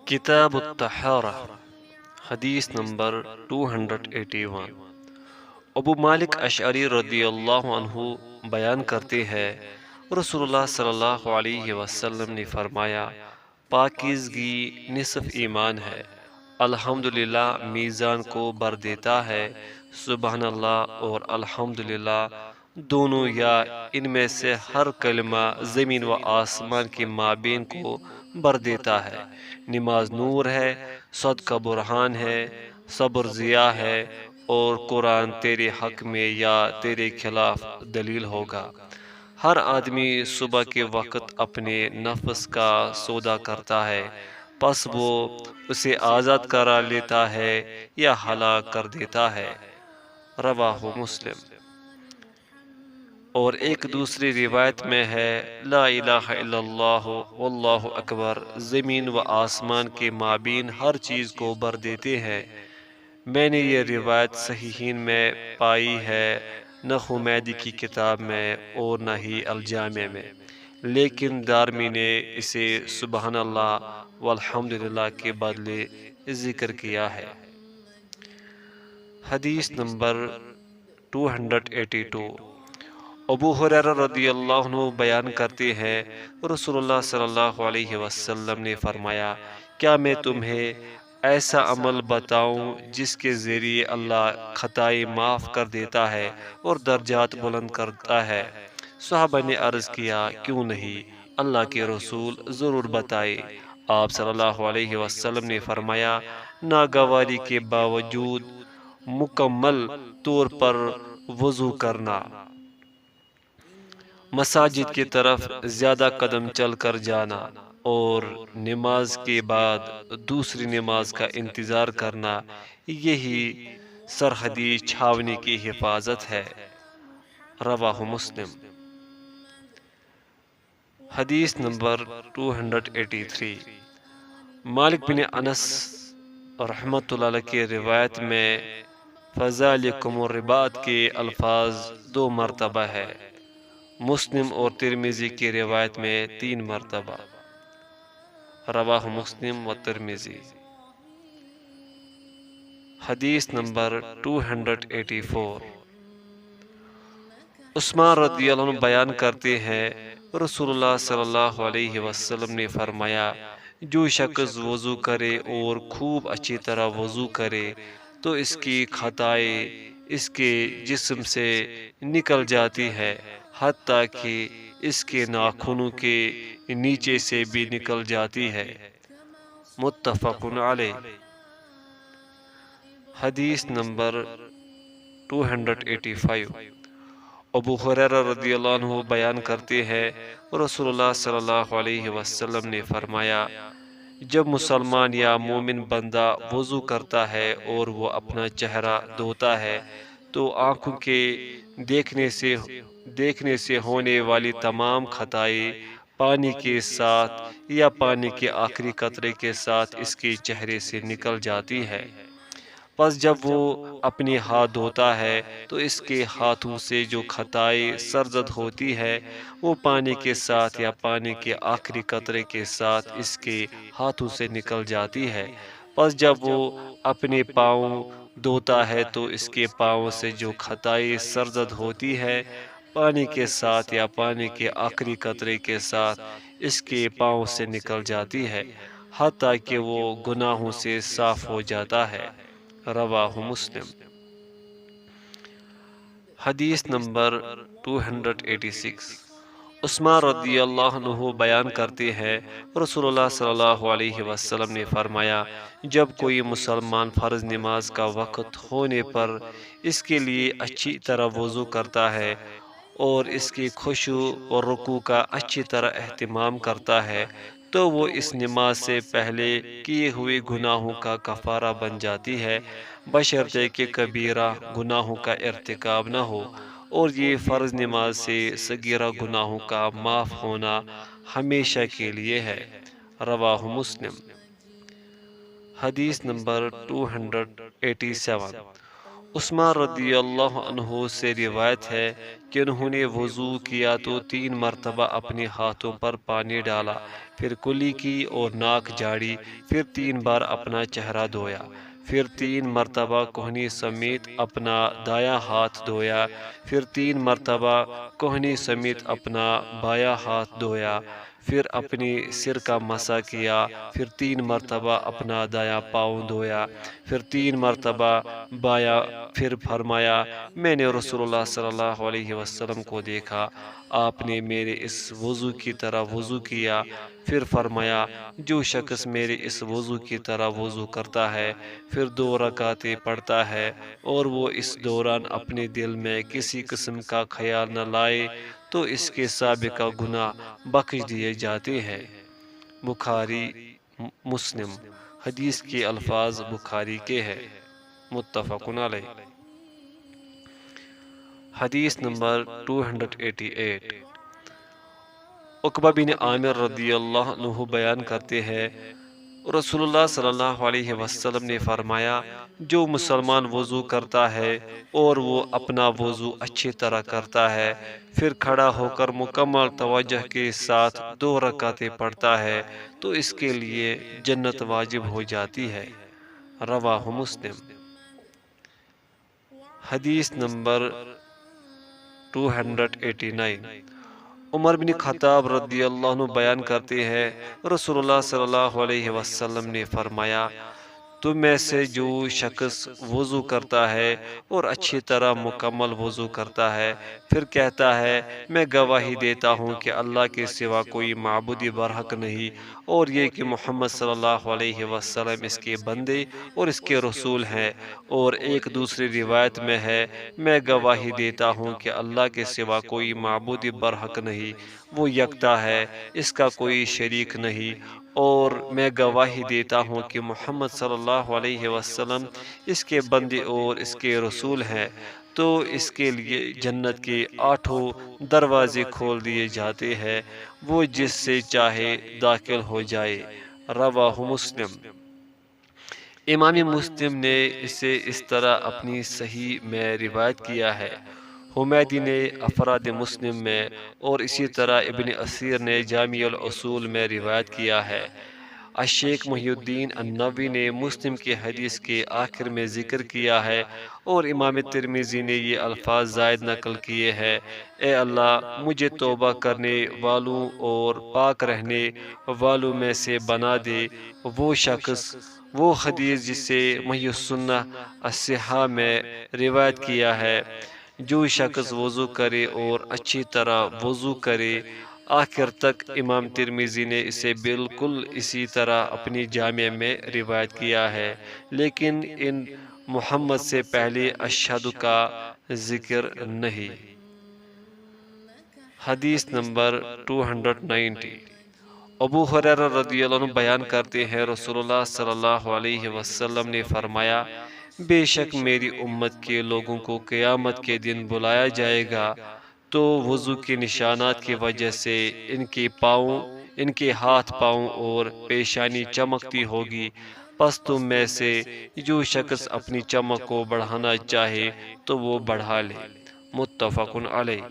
کتاب الطہارہ، حدیث نمبر 281۔ ابو مالک اشعری رضی اللہ عنہ بیان کرتے ہیں، رسول اللہ صلی اللہ علیہ وسلم نے فرمایا، پاکیزگی نصف ایمان ہے۔ الحمدللہ میزان کو بھر دیتا ہے، سبحان اللہ اور الحمدللہ دونوں یا ان میں سے ہر کلمہ زمین و آسمان کے مابین کو بھر دیتا ہے۔ نماز نور ہے، صدقہ برہان ہے، صبر ضیاء ہے، اور قرآن تیرے حق میں یا تیرے خلاف دلیل ہوگا۔ ہر آدمی صبح کے وقت اپنے نفس کا سودا کرتا ہے، پس وہ اسے آزاد کرا لیتا ہے یا ہلاک کر دیتا ہے۔ رواہ مسلم۔ اور ایک دوسری روایت میں ہے، لا الہ الا اللہ واللہ اکبر زمین و آسمان کے مابین ہر چیز کو بھر دیتے ہیں۔ میں نے یہ روایت صحیحین میں پائی ہے، نہ حمیدی کی کتاب میں اور نہ ہی الجامع میں، لیکن دارمی نے اسے سبحان اللہ والحمدللہ کے بدلے ذکر کیا ہے۔ حدیث نمبر 282۔ ابو ہریرہ رضی اللہ عنہ بیان کرتے ہیں، رسول اللہ صلی اللہ علیہ وسلم نے فرمایا، کیا میں تمہیں ایسا عمل بتاؤں جس کے ذریعے اللہ خطائیں معاف کر دیتا ہے اور درجات بلند کرتا ہے؟ صحابہ نے عرض کیا، کیوں نہیں اللہ کے رسول، ضرور بتائے۔ آپ صلی اللہ علیہ وسلم نے فرمایا، ناگواری کے باوجود مکمل طور پر وضو کرنا، مساجد کی طرف زیادہ قدم چل کر جانا، اور نماز کے بعد دوسری نماز کا انتظار کرنا، یہی سرحدی چھاونی کی حفاظت ہے۔ رواہ مسلم۔ حدیث نمبر 283۔ مالک بن انس رحمۃ اللہ علیہ کی روایت میں فذالکم الرباط کے الفاظ 2 مرتبہ ہے، مسلم اور ترمذی کی روایت میں 3 مرتبہ۔ رواہ مسلم و ترمذی۔ حدیث نمبر 284۔ عثمان رضی اللہ عنہ بیان کرتے ہیں، رسول اللہ صلی اللہ علیہ وسلم نے فرمایا، جو شخص وضو کرے اور خوب اچھی طرح وضو کرے تو اس کی خطائیں اس کے جسم سے نکل جاتی ہے، حتیٰ کہ اس کے ناخنوں کے نیچے سے بھی نکل جاتی ہے۔ متفق علیہ۔ حدیث نمبر 285۔ ابو ہریرہ رضی اللہ عنہ بیان کرتے ہیں، رسول اللہ صلی اللہ علیہ وسلم نے فرمایا، جب مسلمان یا مومن بندہ وضو کرتا ہے اور وہ اپنا چہرہ دھوتا ہے تو آنکھوں کے دیکھنے سے ہونے والی تمام خطائیں پانی کے ساتھ یا پانی کے آخری قطرے کے ساتھ اس کے چہرے سے نکل جاتی ہے۔ پس جب وہ اپنے ہاتھ دھوتا ہے تو اس کے ہاتھوں سے جو خطائیں سرزد ہوتی ہے وہ پانی کے ساتھ یا پانی کے آخری قطرے کے ساتھ اس کے ہاتھوں سے نکل جاتی ہے۔ پس جب وہ اپنے پاؤں دھوتا ہے تو اس کے پاؤں سے جو خطائیں سرزد ہوتی ہے پانی کے ساتھ یا پانی کے آخری قطرے کے ساتھ اس کے پاؤں سے نکل جاتی ہے، حتیٰ کہ وہ گناہوں سے صاف ہو جاتا ہے۔ رواہ مسلم۔ حدیث نمبر 286۔ عثمان رضی اللہ عنہ بیان کرتے ہیں، رسول اللہ صلی اللہ علیہ وسلم نے فرمایا، جب کوئی مسلمان فرض نماز کا وقت ہونے پر اس کے لیے اچھی طرح وضو کرتا ہے اور اس کی خشوع اور رکوع کا اچھی طرح اہتمام کرتا ہے تو وہ اس نماز سے پہلے کیے ہوئے گناہوں کا کفارہ بن جاتی ہے، بشرطے کہ کبیرہ گناہوں کا ارتکاب نہ ہو، اور یہ فرض نماز سے صغیرہ گناہوں کا معاف ہونا ہمیشہ کے لیے ہے۔ رواہ مسلم۔ حدیث نمبر 287۔ عثمان رضی اللہ عنہ سے روایت ہے کہ انہوں نے وضو کیا تو 3 مرتبہ اپنے ہاتھوں پر پانی ڈالا، پھر کلی کی اور ناک جھاڑی، پھر 3 بار اپنا چہرہ دھویا، پھر 3 مرتبہ کہنی سمیت اپنا دایاں ہاتھ دھویا، پھر 3 مرتبہ کہنی سمیت اپنا بایاں ہاتھ دھویا، پھر اپنی سر کا مسح کیا، پھر 3 مرتبہ اپنا دایاں پاؤں دھویا، پھر 3 مرتبہ بایاں، پھر فرمایا میں نے رسول اللہ صلی اللہ علیہ وسلم کو دیکھا، آپ نے میرے اس وضو کی طرح وضو کیا، پھر فرمایا جو شخص میرے اس وضو کی طرح وضو کرتا ہے، پھر 2 رکعتیں پڑھتا ہے اور وہ اس دوران اپنے دل میں کسی قسم کا خیال نہ لائے تو اس کے سابقہ گناہ بخش دیے جاتے ہیں۔ بخاری مسلم۔ حدیث کے الفاظ بخاری کے ہیں، متفق علیہ۔ حدیث نمبر 288۔ عقبہ بن عامر رضی اللہ عنہ بیان کرتے ہیں رسول اللہ صلی اللہ علیہ وسلم نے فرمایا جو مسلمان وضو کرتا ہے اور وہ اپنا وضو اچھی طرح کرتا ہے، پھر کھڑا ہو کر مکمل توجہ کے ساتھ 2 رکعتیں پڑھتا ہے تو اس کے لیے جنت واجب ہو جاتی ہے۔ رواہ مسلم۔ حدیث نمبر 289۔ عمر بن خطاب رضی اللہ عنہ بیان کرتے ہیں رسول اللہ صلی اللہ علیہ وسلم نے فرمایا تم میں سے جو شخص وضو کرتا ہے اور اچھی طرح مکمل وضو کرتا ہے، پھر کہتا ہے میں گواہی دیتا ہوں کہ اللہ کے سوا کوئی معبود برحق نہیں اور یہ کہ محمد صلی اللہ علیہ وسلم اس کے بندے اور اس کے رسول ہیں، اور ایک دوسری روایت میں ہے میں گواہی دیتا ہوں کہ اللہ کے سوا کوئی معبود برحق نہیں، وہ یکتا ہے، اس کا کوئی شریک نہیں، اور میں گواہی دیتا ہوں کہ محمد صلی اللہ علیہ وسلم اس کے بندے اور اس کے رسول ہیں، تو اس کے لیے جنت کے 8 دروازے کھول دیے جاتے ہیں، وہ جس سے چاہے داخل ہو جائے۔ رواہ مسلم۔ امام مسلم نے اسے اس طرح اپنی صحیح میں روایت کیا ہے۔ حمیدی نے افراد مسلم میں اور اسی طرح ابن اسیر نے جامع الاصول میں روایت کیا ہے۔ الشیخ محی الدین النووی نے مسلم کی حدیث کے آخر میں ذکر کیا ہے اور امام ترمذی نے یہ الفاظ زائد نقل کیے ہیں اے اللہ مجھے توبہ کرنے والوں اور پاک رہنے والوں میں سے بنا دے۔ وہ شخص، وہ حدیث جسے محی السنہ الصحاح میں روایت کیا ہے، جو شخص وضو کرے اور اچھی طرح وضو کرے، آخر تک امام ترمذی نے اسے بالکل اسی طرح اپنی جامع میں روایت کیا ہے، لیکن ان محمد سے پہلے اشہد کا ذکر نہیں۔ حدیث نمبر 290۔ ابو ہریرہ رضی اللہ عنہ بیان کرتے ہیں رسول اللہ صلی اللہ علیہ وسلم نے فرمایا بے شک میری امت کے لوگوں کو قیامت کے دن بلایا جائے گا تو وضو کے نشانات کی وجہ سے ان کے ہاتھ پاؤں اور پیشانی چمکتی ہوگی، پس تم میں سے جو شخص اپنی چمک کو بڑھانا چاہے تو وہ بڑھا لے۔ متفق علیہ۔